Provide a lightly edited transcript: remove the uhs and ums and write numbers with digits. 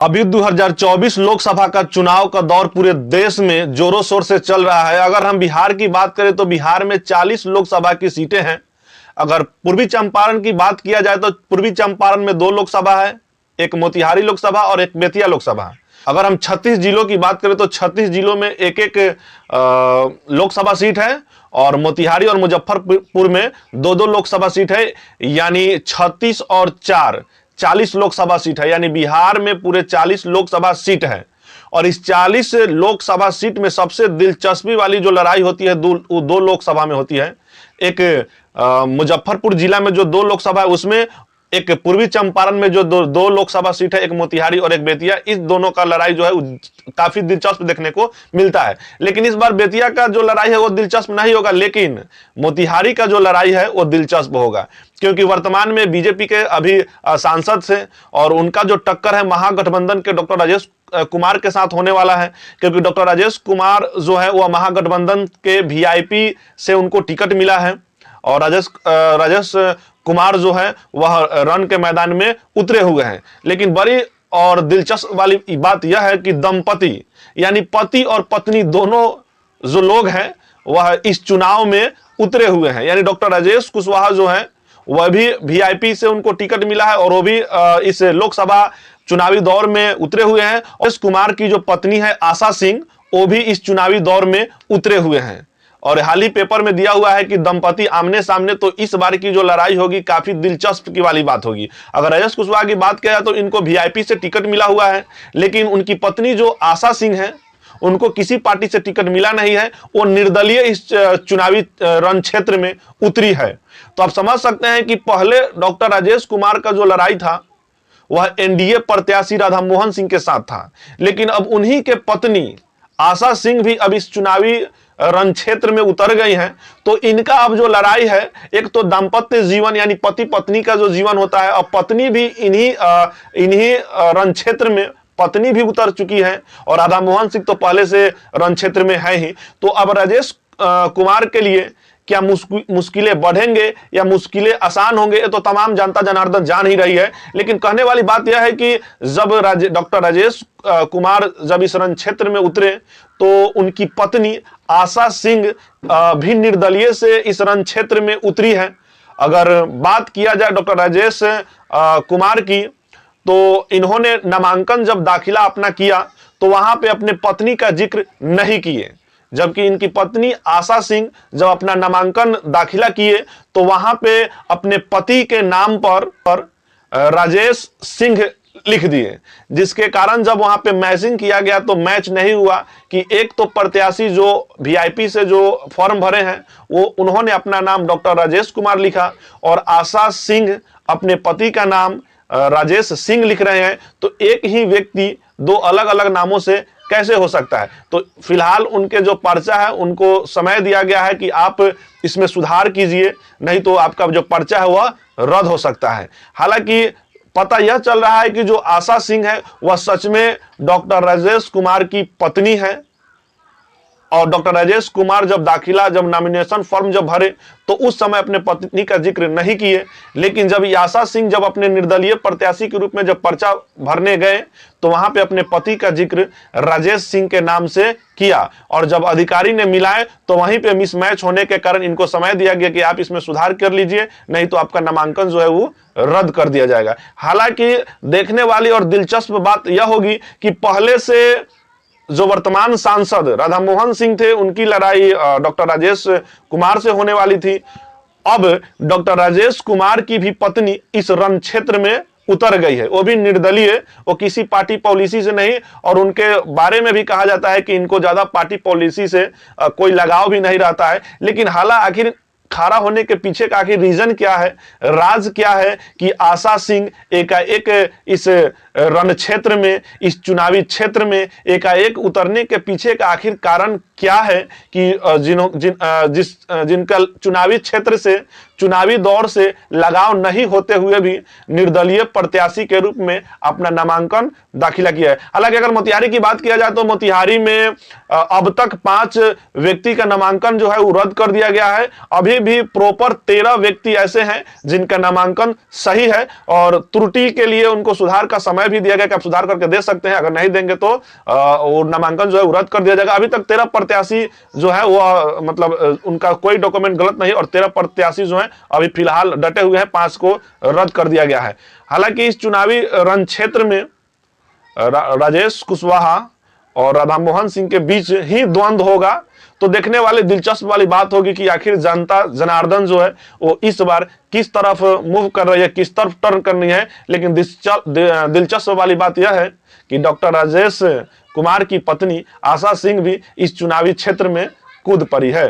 अभी 2024 लोकसभा का चुनाव का दौर पूरे देश में जोरों शोर से चल रहा है। अगर हम बिहार की बात करें तो बिहार में 40 लोकसभा की सीटें हैं। अगर पूर्वी चंपारण की बात किया जाए तो पूर्वी चंपारण में 2 लोकसभा है, एक मोतिहारी लोकसभा और एक बेतिया लोकसभा। अगर हम 36 जिलों की बात करें तो 36 जिलों में एक एक लोकसभा सीट है और मोतिहारी और मुजफ्फरपुर में 2-2 लोकसभा सीट है, यानी 36 और 4 40 लोकसभा सीट है। यानी बिहार में पूरे 40 लोकसभा सीट है और इस 40 लोकसभा सीट में सबसे दिलचस्पी वाली जो लड़ाई होती है दो लोकसभा में होती है। एक मुजफ्फरपुर जिला में जो 2 लोकसभा है उसमें, एक पूर्वी चंपारण में जो दो लोकसभा सीट है, एक मोतिहारी और एक बेतिया। इस दोनों का लड़ाई जो है काफी दिलचस्प देखने को मिलता है। लेकिन इस बार बेतिया का जो लड़ाई है वो दिलचस्प नहीं होगा, लेकिन मोतिहारी का जो लड़ाई है वो दिलचस्प होगा, क्योंकि वर्तमान में बीजेपी के अभी सांसद से और उनका जो टक्कर है महागठबंधन के डॉक्टर राजेश कुमार के साथ होने वाला है। क्योंकि डॉक्टर राजेश कुमार जो है वह महागठबंधन के वीआईपी से उनको टिकट मिला है और राजेश कुमार जो है वह रण के मैदान में उतरे हुए हैं। लेकिन बड़ी और दिलचस्प वाली बात यह है कि दंपति यानी पति और पत्नी दोनों जो लोग हैं वह इस चुनाव में उतरे हुए हैं। यानी डॉक्टर राजेश कुशवाहा जो है वह भी वीआईपी से उनको टिकट मिला है और वो भी इस लोकसभा चुनावी दौर में उतरे हुए हैं। और राजेश कुमार की जो पत्नी है आशा सिंह, वो भी इस चुनावी दौर में उतरे हुए हैं और हाल ही पेपर में दिया हुआ है कि दंपति आमने सामने। तो इस बार की जो लड़ाई होगी काफी दिलचस्प की वाली बात होगी। अगर राजेश कुशवाहा की बात किया तो इनको वीआईपी से टिकट मिला हुआ है, लेकिन उनकी पत्नी जो आशा सिंह है उनको किसी पार्टी से टिकट मिला नहीं है, वो निर्दलीय इस चुनावी रण क्षेत्र में उतरी है। तो आप समझ सकते हैं कि पहले डॉक्टर राजेश कुमार का जो लड़ाई था वह एनडीए प्रत्याशी राधा मोहन सिंह के साथ था, लेकिन अब उन्हीं के पत्नी आशा सिंह भी अब इस चुनावी रण क्षेत्र में उतर गई हैं। तो इनका अब जो लड़ाई है, एक तो दाम्पत्य जीवन यानी पति पत्नी का जो जीवन होता है, अब पत्नी भी इन्हीं रण क्षेत्र में पत्नी भी उतर चुकी है और राधा मोहन सिंह तो पहले से रण क्षेत्र में है ही। तो अब राजेश कुमार के लिए क्या मुश्किलें बढ़ेंगे या मुश्किलें आसान होंगे, ये तो तमाम जनता जनार्दन जान ही रही है। लेकिन कहने वाली बात यह है कि जब डॉक्टर राजेश कुमार जब इस रण क्षेत्र में उतरे तो उनकी पत्नी आशा सिंह भी निर्दलीय से इस रण क्षेत्र में उतरी है। अगर बात किया जाए डॉक्टर राजेश कुमार की, तो इन्होंने नामांकन जब दाखिला अपना किया तो वहां पे अपने पत्नी का जिक्र नहीं किए, जबकि इनकी पत्नी आशा सिंह जब अपना नामांकन दाखिला किए तो वहां पे अपने पति के नाम पर राजेश सिंह लिख दिए, जिसके कारण जब वहां पे मैचिंग किया गया तो मैच नहीं हुआ कि एक तो प्रत्याशी जो वीआईपी से जो फॉर्म भरे हैं वो उन्होंने अपना नाम डॉक्टर राजेश कुमार लिखा और आशा सिंह अपने पति का नाम राजेश सिंह लिख रहे हैं। तो एक ही व्यक्ति 2 अलग अलग नामों से कैसे हो सकता है? तो फिलहाल उनके जो पर्चा है उनको समय दिया गया है कि आप इसमें सुधार कीजिए, नहीं तो आपका जो पर्चा है वह रद्द हो सकता है। हालांकि पता यह चल रहा है कि जो आशा सिंह है वह सच में डॉक्टर राजेश कुमार की पत्नी है और डॉक्टर राजेश कुमार जब नॉमिनेशन फॉर्म जब भरे तो उस समय अपने पत्नी का जिक्र नहीं किए, लेकिन जब आशा सिंह जब अपने निर्दलीय प्रत्याशी के रूप में जब पर्चा भरने गए तो वहां पे अपने पति का जिक्र राजेश सिंह के नाम से किया और जब अधिकारी ने मिलाए तो वहीं पे मिसमैच होने के कारण इनको समय दिया गया कि आप इसमें सुधार कर लीजिए, नहीं तो आपका नामांकन जो है वो रद्द कर दिया जाएगा। हालांकि देखने वाली और दिलचस्प बात यह होगी कि पहले से जो वर्तमान सांसद राधा मोहन सिंह थे उनकी लड़ाई डॉक्टर राजेश कुमार से होने वाली थी। अब डॉक्टर राजेश कुमार की भी पत्नी इस रण क्षेत्र में उतर गई है, वो भी निर्दलीय, वो किसी पार्टी पॉलिसी से नहीं, और उनके बारे में भी कहा जाता है कि इनको ज्यादा पार्टी पॉलिसी से कोई लगाव भी नहीं रहता है। लेकिन आखिर खड़ा होने के पीछे का आखिर रीजन क्या है, राज क्या है कि आशा सिंह एकाएक इस रण क्षेत्र में, इस चुनावी क्षेत्र में एकाएक उतरने के पीछे का आखिर कारण क्या है कि जिनका चुनावी क्षेत्र से, चुनावी दौर से लगाव नहीं होते हुए भी निर्दलीय प्रत्याशी के रूप में अपना नामांकन दाखिला किया है। हालांकि अगर मोतिहारी की बात किया जाए तो मोतिहारी में अब तक 5 व्यक्ति का नामांकन जो है वो रद्द कर दिया गया है। अभी भी प्रॉपर 13 व्यक्ति ऐसे हैं जिनका नामांकन सही है और त्रुटि के लिए उनको सुधार का समय भी दिया गया कि आप सुधार करके दे सकते हैं, अगर नहीं देंगे तो वो नामांकन जो है वो रद्द कर दिया जाएगा। अभी तक 13 प्रत्याशी जो है वो मतलब उनका कोई डॉक्यूमेंट गलत नहीं और 13 प्रत्याशी जो है अभी फिलहाल डटे हुए हैं, 5 को रद्द कर दिया गया है। हालांकि इस चुनावी रण क्षेत्र में राजेश कुशवाहा और राधा मोहन सिंह के बीच ही द्वंद्व होगा, तो देखने वाले दिलचस्प वाली बात होगी कि आखिर जनता जनार्दन जो है वो इस बार किस तरफ मूव कर रही है, किस तरफ टर्न करनी है। लेकिन दिलचस्प वाली बात यह है कि डॉक्टर राजेश कुमार की पत्नी आशा सिंह भी इस चुनावी क्षेत्र में कूद पड़ी है।